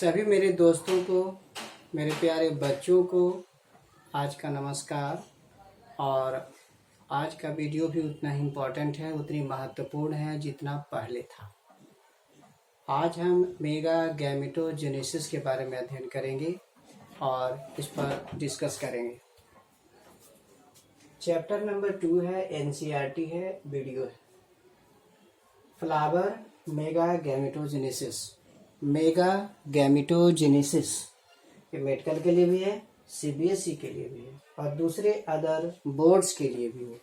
सभी मेरे दोस्तों को, मेरे प्यारे बच्चों को आज का नमस्कार। और आज का वीडियो भी उतना ही इम्पोर्टेंट है, उतनी महत्वपूर्ण है जितना पहले था। आज हम मेगा गैमेटोजेनेसिस के बारे में अध्ययन करेंगे और इस पर डिस्कस करेंगे। चैप्टर नंबर 2 है, एनसीईआरटी है, वीडियो है। Flower mega gametogenesis. Mega gametogenesis ये मेडिकल के लिए भी है, सीबीएसई के लिए भी है और दूसरे अदर बोर्ड्स के लिए भी है।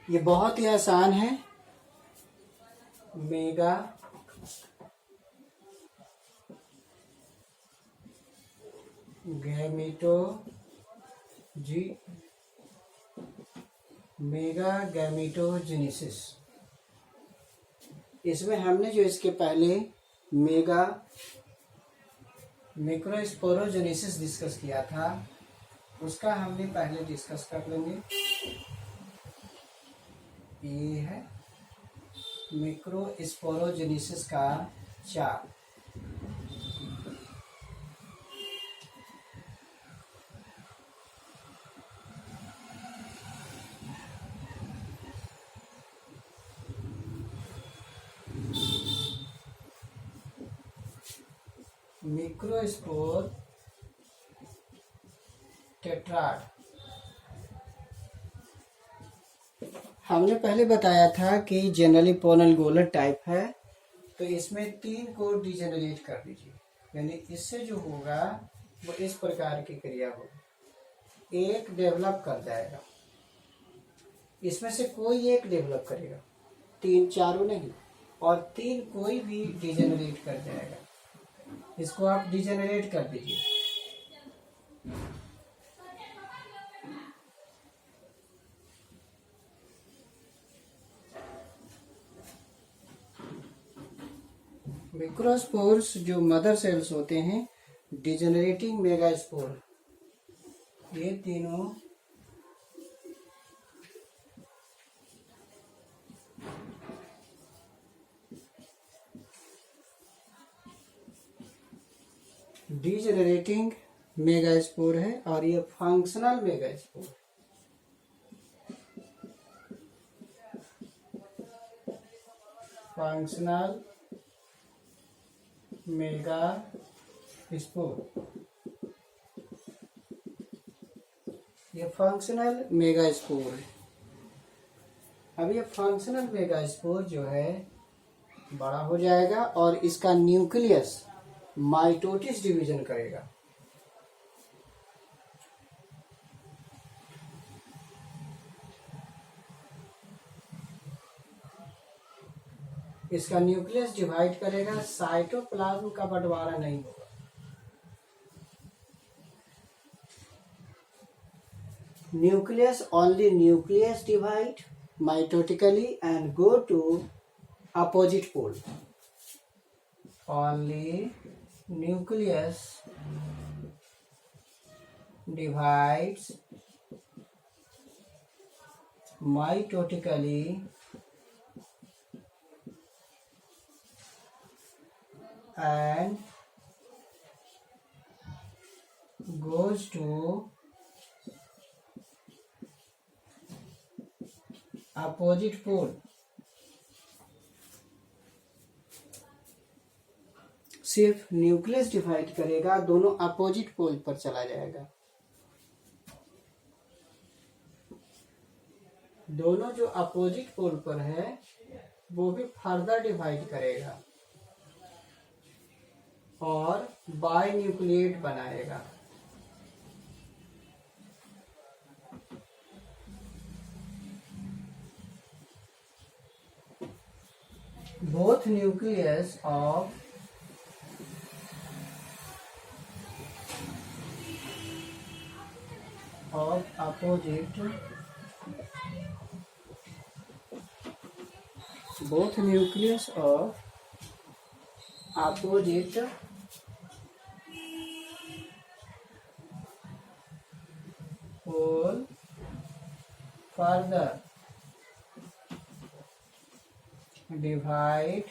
ये बहुत ही आसान है। Mega gametogenesis. इसमें हमने जो इसके पहले मेगा मैक्रोस्पोरोजेनेसिस डिस्कस किया था, उसका हमने पहले डिस्कस कर लेंगे। ये है मैक्रोस्पोरोजेनेसिस का चार्ट। मैक्रोस्पोर टेट्राड। हमने पहले बताया था कि जनरली पोनल गोलर टाइप है, तो इसमें 3 को डिजेनरेट कर दीजिए, यानी इससे जो होगा वो इस प्रकार की क्रिया होगी। एक डेवलप कर जाएगा, इसमें से कोई एक डेवलप करेगा, 3 चारों नहीं, और 3 कोई भी डिजेनरेट कर जाएगा। इसको आप डिजेनरेट कर दीजिए। मैक्रोस्पोर्स जो मदर सेल्स होते हैं, डिजेनरेटिंग मेगास्पोर, ये तीनों डिजेनरेटिंग मेगास्पोर है और ये फंक्शनल मेगास्पोर। फंक्शनल मेगास्पोर, ये फंक्शनल मेगास्पोर है। अब ये फंक्शनल मेगास्पोर जो है बड़ा हो जाएगा और इसका न्यूक्लियस माइटोटिस डिवीजन करेगा। इसका न्यूक्लियस डिवाइड करेगा, साइटोप्लाज्म का बंटवारा नहीं होगा। Nucleus only nucleus divide mitotically and go to opposite pole. Only nucleus divides mitotically and goes to opposite pole। सिर्फ न्यूक्लियस डिवाइड करेगा, दोनों अपोजिट पोल पर चला जाएगा। दोनों जो अपोजिट पोल पर है वो भी फर्दर डिवाइड करेगा और बाई न्यूक्लिएट बनाएगा। Both nucleus of opposite, both nucleus of opposite pole further divide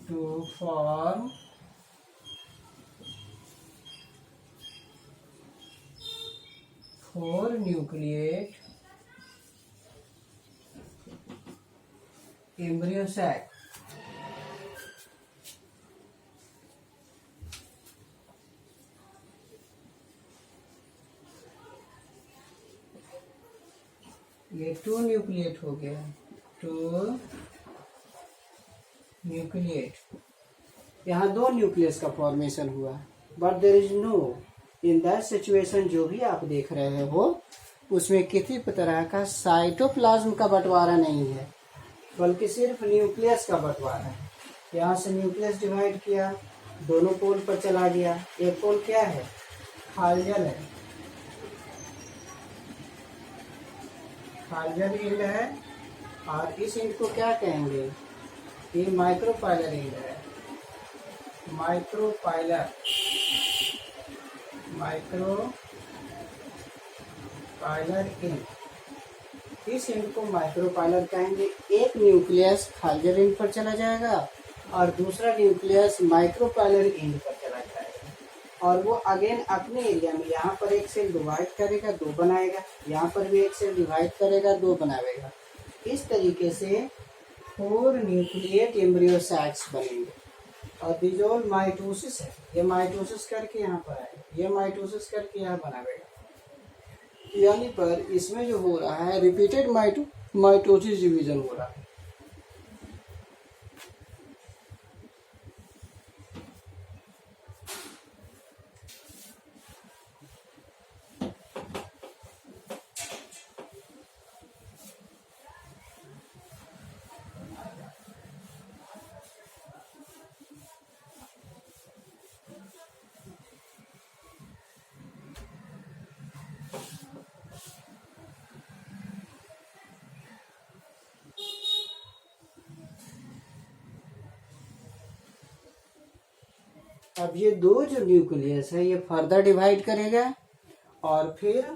to form four nucleate embryo sac. ये 2 न्यूक्लिएट हो गया, 2 न्यूक्लिएट। यहाँ 2 न्यूक्लियस का फॉर्मेशन हुआ, but there is no in that situation जो भी आप देख रहे हो उसमें किसी तरह का साइटोप्लाज्म का बंटवारा नहीं है, बल्कि सिर्फ न्यूक्लियस का बंटवारा है। यहाँ से न्यूक्लियस डिवाइड किया, दोनों पोल पर चला गया। एक पोल क्या है? हाइड्रोजन है, हाइड्रोजन एंड है, और इस एंड को क्या कहेंगे? ये माइक्रोपाइलर एंड है, माइक्रोपाइलर एंड। इस एंड को माइक्रोपाइलर कहेंगे। एक न्यूक्लियस हाइड्रोजन एंड पर चला जाएगा और दूसरा न्यूक्लियस माइक्रोपाइलर एंड पर चला जाएगा, और वो अगेन अपने एरिया में यहाँ पर एक सेल डिवाइड करेगा, 2 बनाएगा, यहाँ पर भी एक सेल डिवाइड करेगा, 2 बनाएगा। इस तरीके से 4 न्यूक्लिएट एम्ब्रियो सैक्स बनेंगे। और दिस ऑल माइटोसिस है, ये माइटोसिस करके यहाँ पर आएगा, ये माइटोसिस करके यहाँ बनाएगा। यानी पर इसमें जो हो रहा है रिपीटेड माइटोसिस डिवीजन हो रहा है। अब ये 2 जो न्यूक्लियस है ये फर्दर डिवाइड करेगा और फिर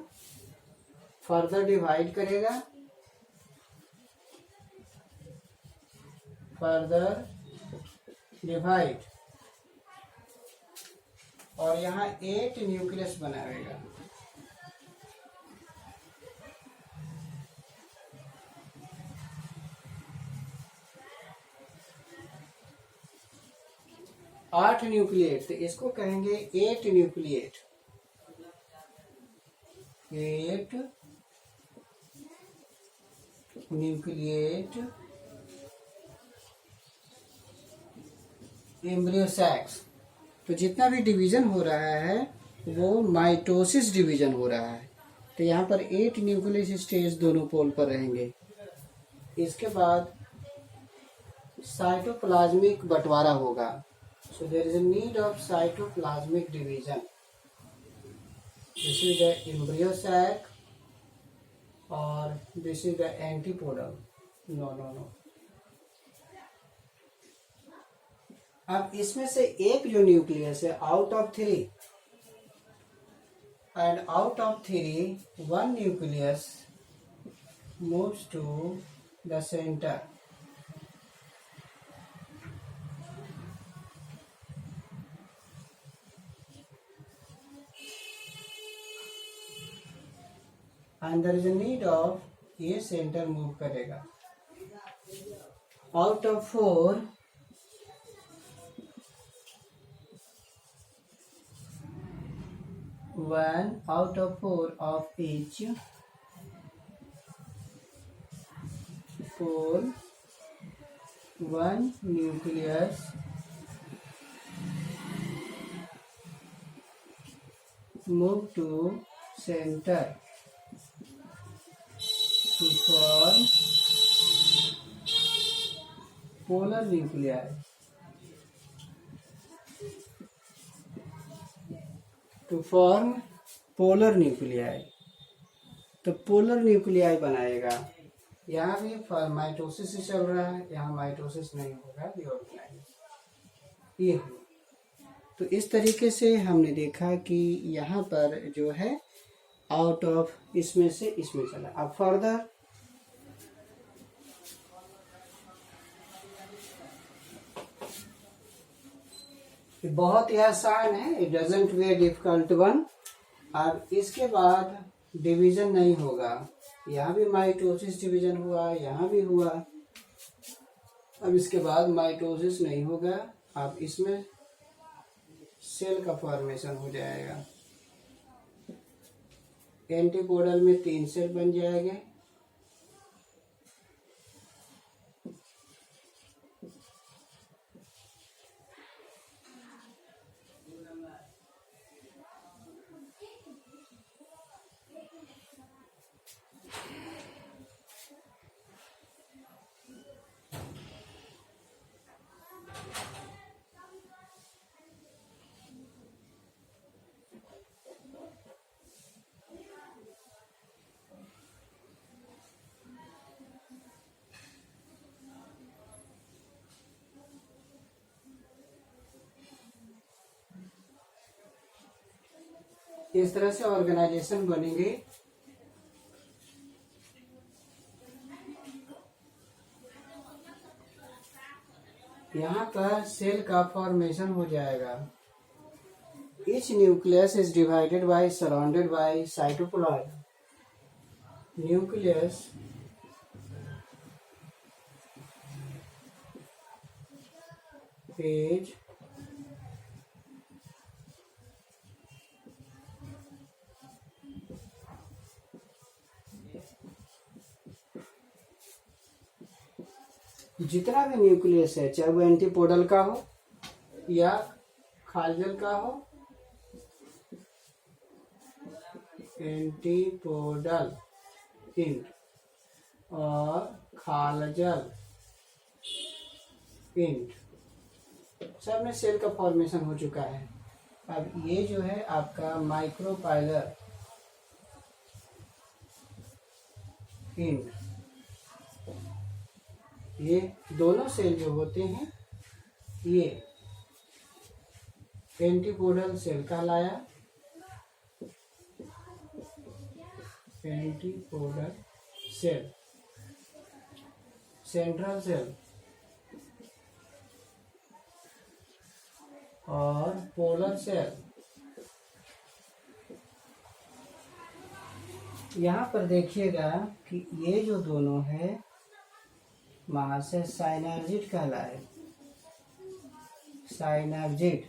फर्दर डिवाइड करेगा, फर्दर डिवाइड, और यहाँ 8 न्यूक्लियस बनाएगा। आठ न्यूक्लिएट, तो इसको कहेंगे 8 न्यूक्लिएट। 8 nucleate embryo सैक्स। तो जितना भी डिवीजन हो रहा है वो माइटोसिस डिवीजन हो रहा है। तो यहाँ पर 8 न्यूक्लियस स्टेज दोनों पोल पर रहेंगे। इसके बाद साइटोप्लाज्मिक बंटवारा होगा। So there is a need of cytoplasmic division. This is the embryo sac or this is the antipodal. No. अब इसमें से एक जो न्यूक्लियस है out of 3 and out of 3 1 nucleus moves to the center. And there is a need of ये centre move करेगा। Out of 4 1 out of 4 of each pole 1 nucleus move to center to form polar nuclei. To form polar nuclei. तो polar nuclei बनाएगा। यहाँ भी mitosis से चल रहा है, यहाँ माइटोसिस नहीं होगा, ये हो। तो इस तरीके से हमने देखा कि यहाँ पर जो है आउट ऑफ इसमें से इसमें चला। अब फर्दर बहुत ही आसान है, it doesn't be a difficult one. अब इसके बाद डिवीजन नहीं होगा, यहाँ भी माइटोसिस डिवीजन हुआ, यहाँ भी हुआ। अब इसके बाद माइटोसिस नहीं होगा, अब इसमें सेल का फॉर्मेशन हो जाएगा। एंटीपोडल में 3 सेल बन जाएंगे। इस तरह से ऑर्गेनाइजेशन बनेंगे। यहाँ पर सेल का फॉर्मेशन हो जाएगा। Each nucleus is divided by surrounded by cytoplasm. Nucleus is जितना भी न्यूक्लियस है, चाहे वो एंटीपोडल का हो या खालजल का हो, एंटीपोडल इंट और खालजल इंट, सब में सेल का फॉर्मेशन हो चुका है। अब ये जो है आपका माइक्रोपाइलर इंट, ये दोनों सेल जो होते हैं ये एंटीपोडल सेल कहलाया। एंटीपोडल सेल, सेंट्रल सेल और पोलर सेल। यहाँ पर देखिएगा कि ये जो दोनों है वहां से साइनर्जिड कहलाए। साइनर्जिड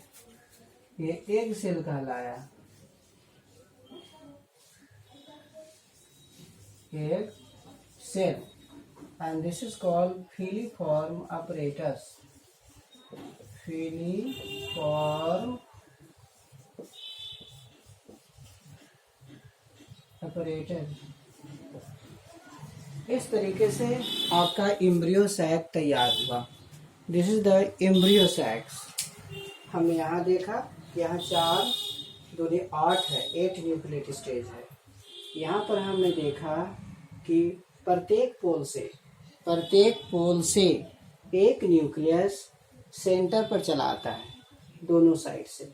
ये एक सेल कहलाया, एक cell, and this is called filiform apparatus। Filiform apparatus। इस तरीके से आपका एम्ब्रियो सैक तैयार हुआ। This is the embryo sacs. हमने यहाँ देखा, यहाँ 4 दूनी 8 है, 8 न्यूक्लिएट स्टेज है। यहाँ पर हमने देखा कि प्रत्येक पोल से एक न्यूक्लियस सेंटर पर चला आता है दोनों साइड से।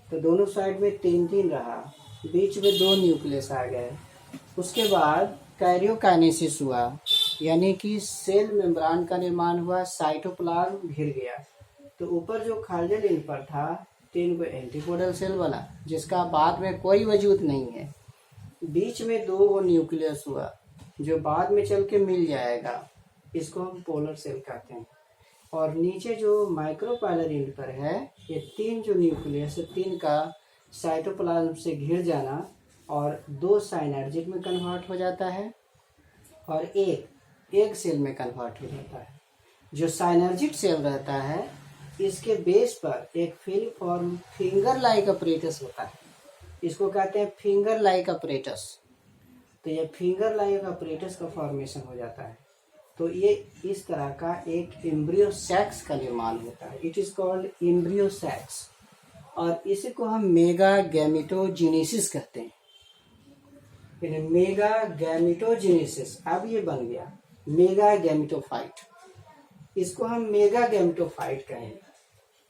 तो दोनों साइड में 3-3 रहा, बीच में 2 न्यूक्लियस आ गए। उसके बाद कैरियोकाइनेसिस हुआ, यानी कि सेल मेम्ब्रान का निर्माण हुआ, साइटोप्लाज्म घिर गया। तो ऊपर जो खालजल इंट पर था 3 एंटीपोडल सेल बना, जिसका बाद में कोई वजूद नहीं है। बीच में 2 न्यूक्लियस हुआ जो बाद में चल के मिल जाएगा, इसको हम पोलर सेल कहते हैं। और नीचे जो माइक्रोपाइलर इंट पर है, ये 3 जो न्यूक्लियस है, 3 का साइटोप्लाज्म से घिर जाना और 2 साइनर्जिड में कन्वर्ट हो जाता है और एक सेल में कन्वर्ट हो जाता है। जो साइनर्जिड सेल रहता है, इसके बेस पर एक फिलीफॉर्म फिंगर लाइक apparatus होता है, इसको कहते हैं फिंगर लाइक apparatus। तो ये फिंगर लाइक apparatus का फॉर्मेशन हो जाता है। तो ये इस तरह का एक एम्ब्रियो सैक्स का निर्माण होता है। इट इज कॉल्ड एम्ब्रियो सैक्स, और इसी को हम मेगा गैमेटोजेनेसिस कहते हैं। मेगा गैमेटोजेनेसिस, अब ये बन गया मेगा गैमेटोफाइट, इसको हम मेगा गैमेटोफाइट कहेंगे।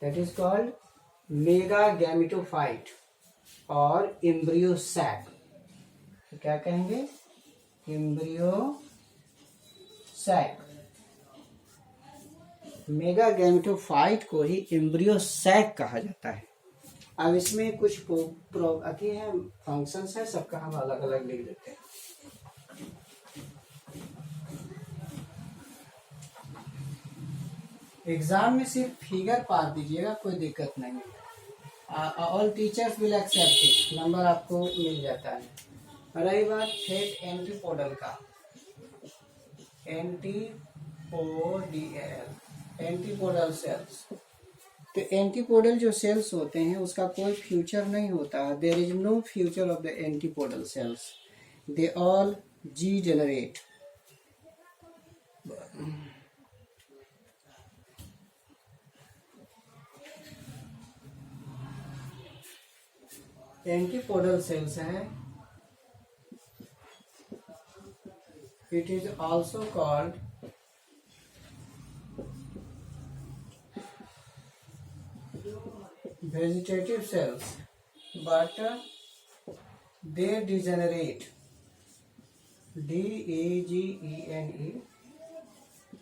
That is called mega gametophyte और एम्ब्रियो सैक। तो क्या कहेंगे, एम्ब्रियो सैक। मेगा गैमेटोफाइट को ही एम्ब्रियो सैक कहा जाता है। अब इसमें कुछ अति है फंक्शंस है, सबका हम अलग अलग लिख देते हैं। एग्जाम में सिर्फ फिगर पार दीजिएगा, कोई दिक्कत नहीं है। All teachers will accept it, number आपको मिल जाता है। रही बात फेट एंटीपोडल का, एंटीपोडल सेल्स, तो एंटीपोडल जो सेल्स होते हैं उसका कोई फ्यूचर नहीं होता। There is no future of the antipodal cells, they all degenerate. Antipodal cells है, it is also called vegetative cells, but they degenerate, DEGENE,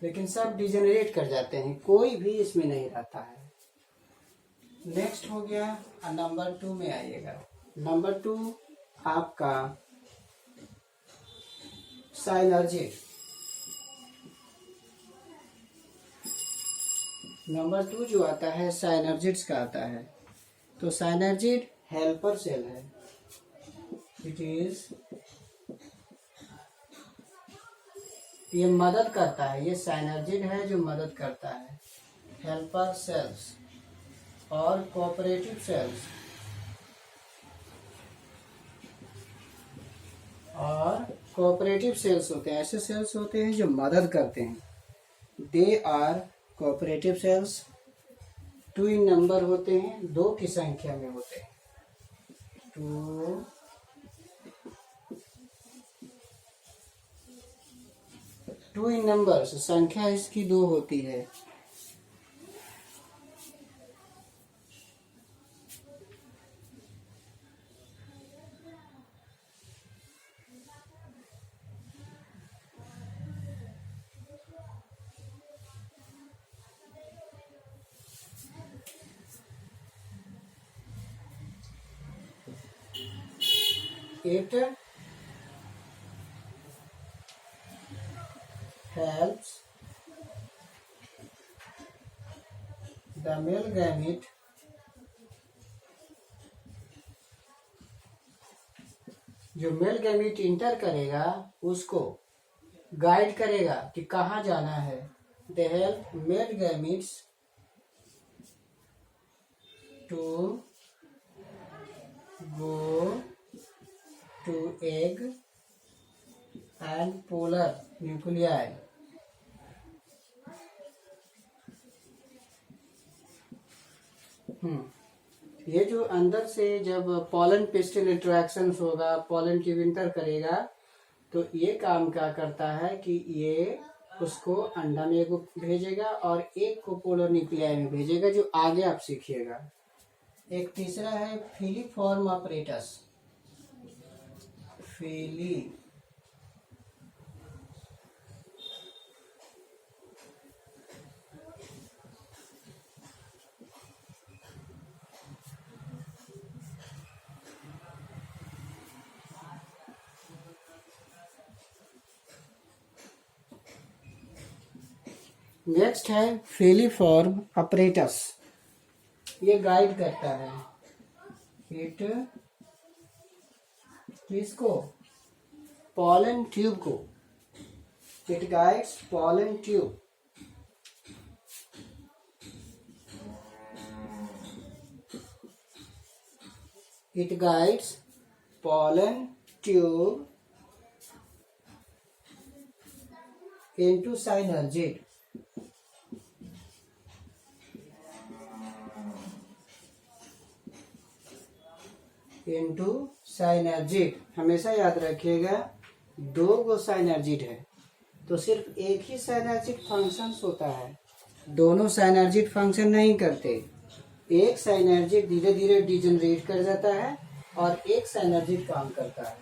लेकिन सब डिजेनरेट कर जाते हैं, कोई भी इसमें नहीं रहता है। नेक्स्ट हो गया नंबर 2 में आइएगा। नंबर 2 आपका साइनर्जिड। नंबर 2 जो आता है साइनर्जिड्स का आता है। तो साइनर्जिड हेल्पर सेल है, इट इज, ये मदद करता है, ये साइनर्जिड है जो मदद करता है। हेल्पर सेल्स और कोऑपरेटिव सेल्स, और कोऑपरेटिव सेल्स होते हैं, ऐसे सेल्स होते हैं जो मदद करते हैं। They are cooperative cells, 2 in number होते हैं, 2 की संख्या में होते हैं। 2 इन नंबर, संख्या इसकी 2 होती है। It helps the male gamete जो मेल गैमीट इंटर करेगा उसको गाइड करेगा कि कहाँ जाना है। They help male gametes to go to egg and polar nuclei। ये जो अंदर से जब पॉलन पेस्टिल इंटरेक्शन होगा, पॉलन ट्यूब इंटर करेगा, तो ये काम क्या करता है कि ये उसको अंडा में को भेजेगा और एक को पोलर न्यूक्लियाई में भेजेगा, जो आगे आप सीखिएगा। एक तीसरा है फिलीफॉर्म अपरेटस, फेली, नेक्स्ट है फेलीफॉर्म अपरेटस, ये गाइड करता है इट किसको, पॉलन ट्यूब को, it guides pollen tube. It guides pollen tube into synergid। Into साइनर्जिड, हमेशा याद रखिएगा 2 गो साइनर्जिड है, तो सिर्फ एक ही साइनर्जिड फंक्शन होता है, दोनों साइनर्जिड फंक्शन नहीं करते। एक साइनर्जिड धीरे धीरे डिजेनरेट कर जाता है और एक साइनर्जिड काम करता है।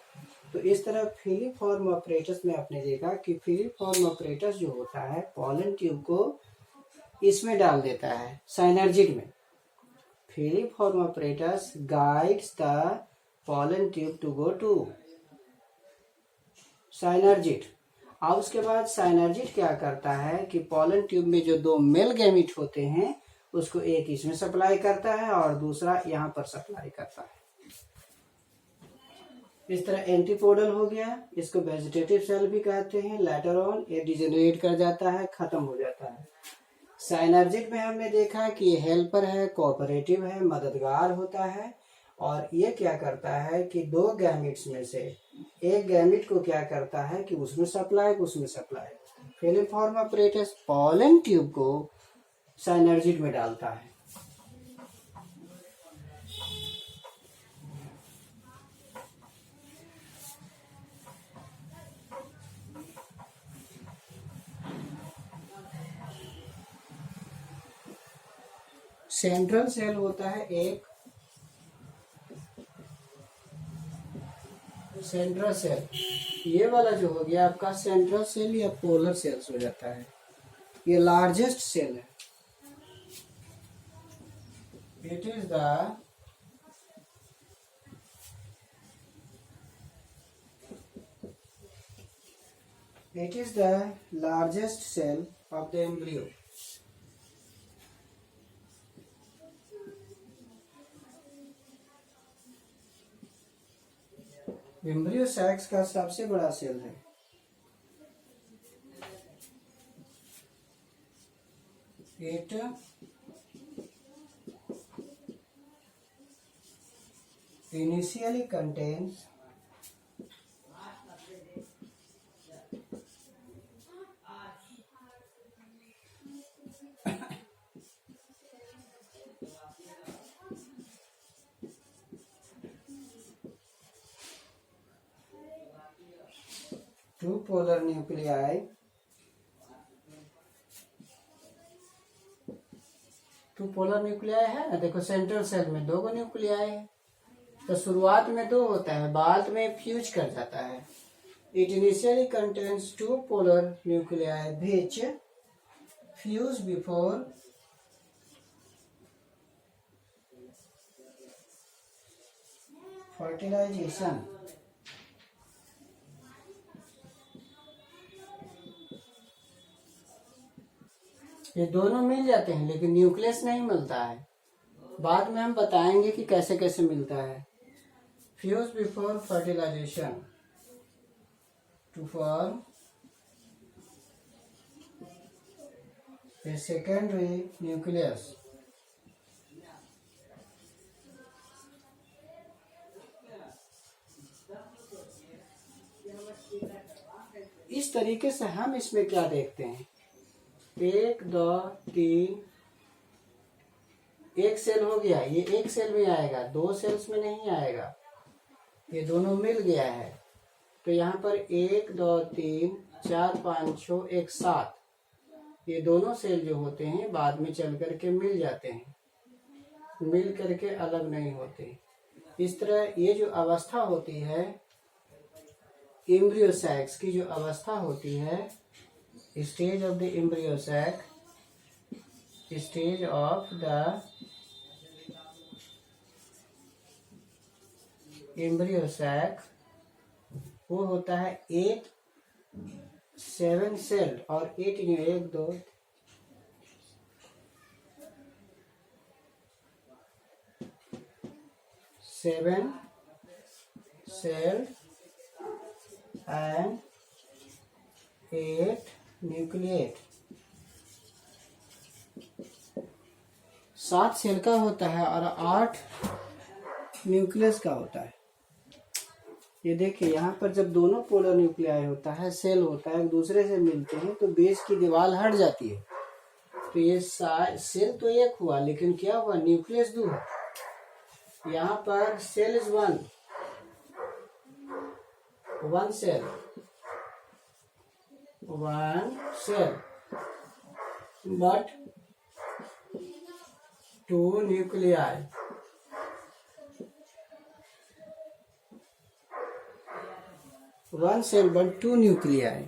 तो इस तरह फिलीफॉर्म ऑपरेटस में आपने देखा कि फिलीफॉर्म ऑपरेटस जो होता है पॉलन ट्यूब को इसमें डाल देता है साइनर्जिड में। Filiform apparatus guides the pollen tube to go to synergid. अब उसके बाद साइनर्जिड क्या करता है कि पॉलन ट्यूब में जो दो मेल गैमीट होते हैं उसको एक इसमें सप्लाई करता है और दूसरा यहाँ पर सप्लाई करता है। इस तरह एंटीपोडल हो गया, इसको वेजिटेटिव सेल भी कहते हैं। लेटर ऑन ये डिजेनरेट कर जाता है, खत्म हो जाता है। साइनर्जिड में हमने देखा कि ये हेल्पर है, कोऑपरेटिव है, मददगार होता है और ये क्या करता है कि दो गैमिट्स में से एक गैमिट को क्या करता है कि उसमें supply filiform apparatus pollen tube को साइनर्जिड में डालता है। सेंट्रल सेल होता है एक, सेंट्रल सेल, ये वाला जो हो गया आपका सेंट्रल सेल या पोलर सेल्स हो जाता है। ये लार्जेस्ट सेल है। It is the largest cell of the embryo. Embryo sacs का सबसे बड़ा सेल है। It initially contains two polar nuclei, two polar nuclei है ना। देखो सेंट्रल सेल में दो न्यूक्लियाई है, तो शुरुआत में दो होता है, बाद में फ्यूज कर जाता है। It initially contains two polar nuclei which fuse before fertilisation. ये दोनों मिल जाते हैं लेकिन न्यूक्लियस नहीं मिलता है। बाद में हम बताएंगे कि कैसे कैसे मिलता है। Fuse before fertilisation to form a secondary nucleus. इस तरीके से हम इसमें क्या देखते हैं, 1 2 3, एक सेल हो गया, ये एक सेल में आएगा, दो सेल्स में नहीं आएगा, ये दोनों मिल गया है। तो यहाँ पर 1 2 3 4 5 6 1 7, ये दोनों सेल जो होते हैं बाद में चल करके मिल जाते हैं, मिल करके अलग नहीं होते। इस तरह ये जो अवस्था होती है एम्ब्रियो सैक्स की, जो अवस्था होती है, stage of the embryo sac, stage of the embryo sac, वो होता है 8 7 सेल और 8 1 2 7 सेल and 8 न्यूक्लिएट। 7 सेल का होता है और 8 न्यूक्लियस का होता है। ये देखिए यहाँ पर जब दोनों पोलर न्यूक्लियाई होता है, सेल होता है, एक दूसरे से मिलते हैं तो बेस की दीवार हट जाती है। तो ये सेल तो एक हुआ लेकिन क्या हुआ, न्यूक्लियस 2 है। यहाँ पर cell is 1 cell, 1 cell but 2 nuclei। One cell but two nuclei,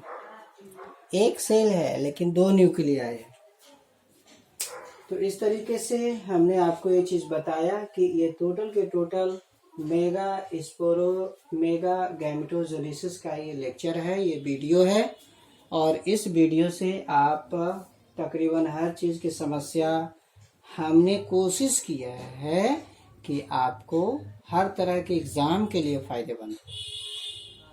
एक सेल है लेकिन दो न्यूक्लियाई है। तो इस तरीके से हमने आपको ये चीज बताया कि ये टोटल के टोटल मेगा गैमेटोजेनेसिस का ये लेक्चर है, ये वीडियो है। और इस वीडियो से आप तकरीबन हर चीज की समस्या हमने कोशिश किया है कि आपको हर तरह के एग्जाम के लिए फायदेमंद हो।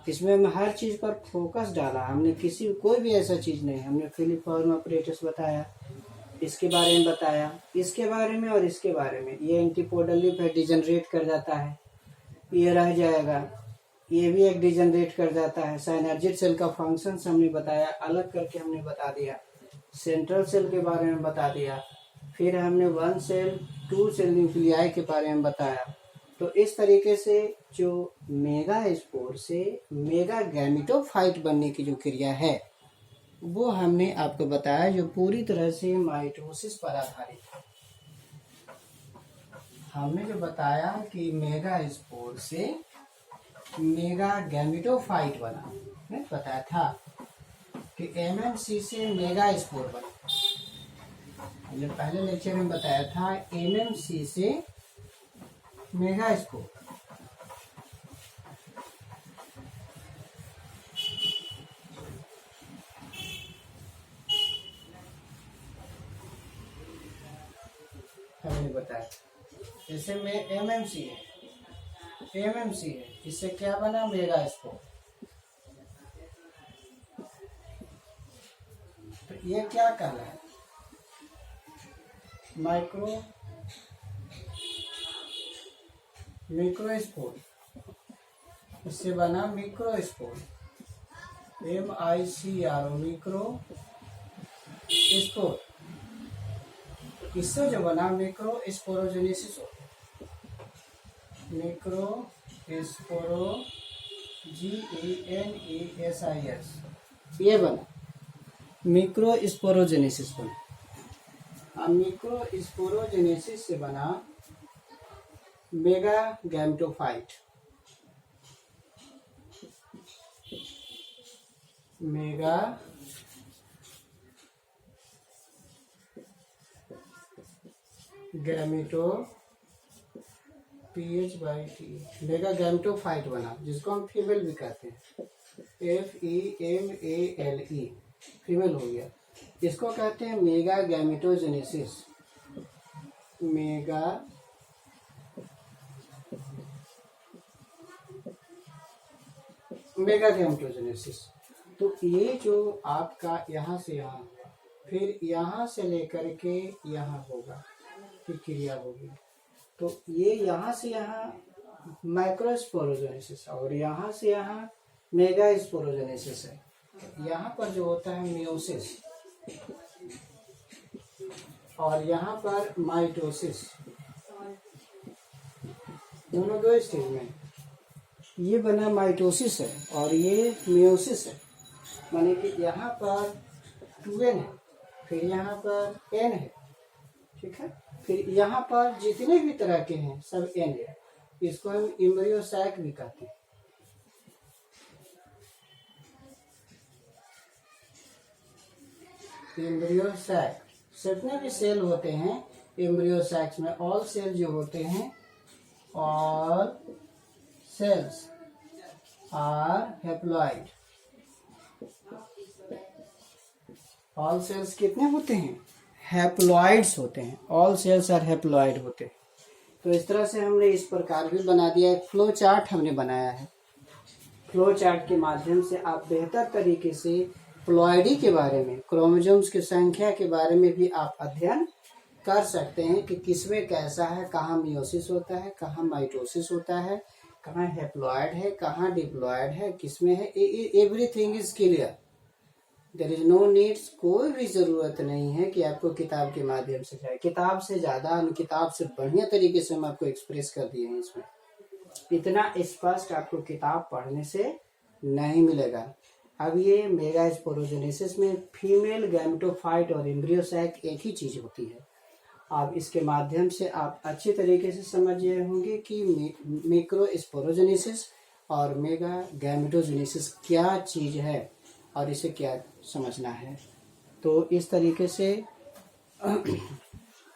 इसमें हम हर चीज पर फोकस डाला, हमने कोई भी ऐसा चीज नहीं, हमने फिलिफॉर्म ऑपरेटर्स बताया, इसके बारे में बताया, इसके बारे में और इसके बारे में। ये एंटीपोडल लिप है, डिजनरेट कर जाता है, ये रह जाएगा, ये भी एक डिजनरेट कर जाता है। साइनर्जिक सेल का फंक्शन हमने बताया, अलग करके हमने बता दिया। सेंट्रल सेल के बारे में बता दिया। फिर हमने one cell two cell nuclei के बारे में बताया। तो इस तरीके से जो मेगा स्पोर से मेगा गैमेटोफाइट बनने की जो क्रिया है वो हमने आपको बताया, जो पूरी तरह से माइटोसिस पर आधारित है। हमने जो बताया कि मेगा स्पोर से मेगा गैमेटोफाइट बना, नहीं बताया था कि एमएमसी से मेगा स्पोर बना। हमने पहले लेक्चर में बताया था एमएमसी से मेगा स्पोर। हमने बताया जैसे में एमएमसी है, इससे क्या बना, मेगा स्पोर। तो ये क्या कहला है, मिक्रोस्पोर, इससे बना मिक्रोस्पोर, MICRO मिक्रो स्पोर। इससे जो बना मिक्रो स्पोरोजेनेसिस हो, मिक्रो स्पोरो GENESIS, ये बना मिक्रो स्पोरोजेनेसिस बना। मिक्रो स्पोरोजेनेसिस से बना mega gametophyte, mega gameto PH/T mega gametophyte बना, जिसको हम फीमेल भी कहते हैं, FEMALE, फीमेल हो गया। इसको कहते हैं मेगा गैमेटोजेनेसिस, मेगा गैमेटोजेनेसिस। तो ये जो आपका यहाँ से यहाँ, फिर यहाँ से लेकर के यहाँ होगा, फिर क्रिया होगी। तो ये यहाँ से यहाँ माइक्रोस्पोरोजेनेसिस और यहाँ से यहाँ मेगा स्पोरोजेनेसिस है। यहाँ पर जो होता है मियोसिस और यहाँ पर माइटोसिस, दोनों दो स्टेज में। ये बना माइटोसिस है और ये मियोसिस है, माने कि यहाँ पर 2n है, फिर यहाँ पर n है, ठीक है। फिर यहाँ पर जितने भी तरह के हैं सब n है। इसको हम एम्ब्रियो सैक भी कहते हैं। एम्ब्रियो सैक, जितने भी सेल होते हैं एम्ब्रियो सैक्स में, ऑल सेल जो होते हैं, all cells are haploid. All cells कितने होते हैं, हैप्लॉइड्स होते हैं, ऑल सेल्स आर हैप्लॉइड होते हैं। तो इस तरह से हमने इस प्रकार भी बना दिया। एक फ्लो चार्ट हमने बनाया है। फ्लो चार्ट के माध्यम से आप बेहतर तरीके से प्लॉइडी के बारे में, क्रोमोसोम्स की संख्या के बारे में भी आप अध्ययन कर सकते हैं कि किसमें कैसा है, कहाँ मियोसिस होता है, कहाँ माइटोसिस होता है, कहाँ हैप्लॉइड है, कहाँ डिप्लॉइड है, किसमें है। Everything is clear, there is no needs. कोई भी जरूरत नहीं है कि आपको किताब के माध्यम से जाए। किताब से ज्यादा, किताब से बढ़िया तरीके से हम आपको एक्सप्रेस कर दिए हैं। इसमें इतना स्पष्ट आपको किताब पढ़ने से नहीं मिलेगा। अब ये मेगा स्पोरोजेनेसिस में फीमेल गैमेटोफाइट और एम्ब्रियो सैक एक ही चीज होती है। अब इसके माध्यम से आप अच्छे तरीके से समझ गए होंगे कि मिक्रो स्पोरोजेनेसिस और मेगा गैमेटोजेनेसिस क्या चीज़ है और इसे क्या समझना है। तो इस तरीके से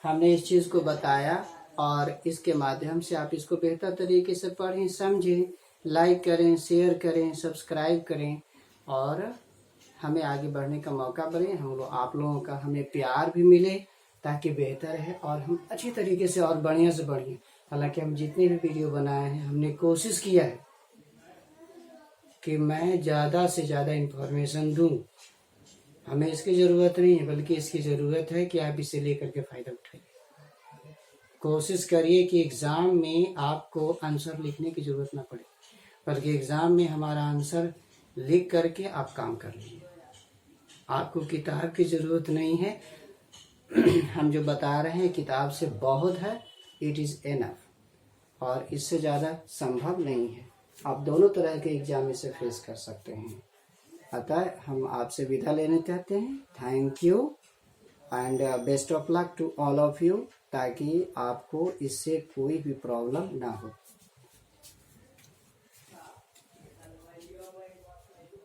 हमने इस चीज़ को बताया और इसके माध्यम से आप इसको बेहतर तरीके से पढ़ें, समझें, लाइक करें, शेयर करें, सब्सक्राइब करें और हमें आगे बढ़ने का मौका बने। हम लोग आप लोगों का हमें प्यार भी मिले ताकि बेहतर है और हम अच्छी तरीके से और बढ़िया से बढ़िए। हालांकि हम जितने भी वीडियो बनाए हैं हमने कोशिश किया है कि मैं ज़्यादा से ज़्यादा इन्फॉर्मेशन दूं। हमें इसकी ज़रूरत नहीं है, बल्कि इसकी ज़रूरत है कि आप इसे लेकर के फ़ायदा उठाइए। कोशिश करिए कि एग्ज़ाम में आपको आंसर लिखने की ज़रूरत ना पड़े, बल्कि एग्ज़ाम में हमारा आंसर लिख करके आप काम कर लीजिए। आपको किताब की ज़रूरत नहीं है। हम जो बता रहे हैं किताब से बहुत है, इट इज़ एनफ, और इससे ज़्यादा संभव नहीं है। आप दोनों तरह के एग्ज़ाम इसे फेस कर सकते हैं। अतः हम आपसे विदा लेना चाहते हैं। Thank you and best of luck to all of you, ताकि आपको इससे कोई भी प्रॉब्लम ना हो।